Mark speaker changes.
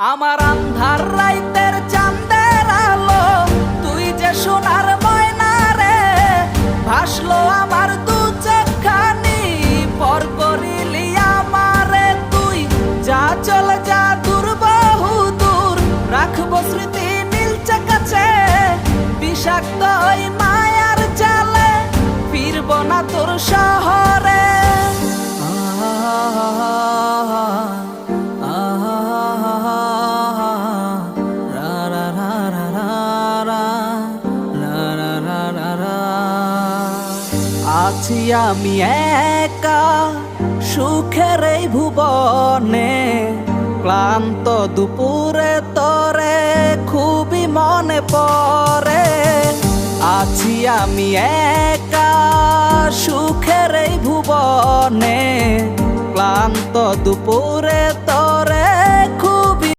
Speaker 1: আমার আন্ধার রাইতের চাঁদের আলো, তুই যে সোনার ময়না রে, ভাসলো আমার দু চোখখানি, পর করিলি আমারে তুই। যা চলে যা দূর বহু দূর, রাখবো স্মৃতি নীলচে কাছে, বিষাক্ত ওই মায়ার জালে ফিরবো না তোর শহরে। আছি আমি একা সুখের এই ভুবনে, ক্লান্ত দুপুরে তোরে খুবই মনে পড়ে। আছি আমি একা সুখের এই ভুবনে, ক্লান্ত দুপুরে তোরে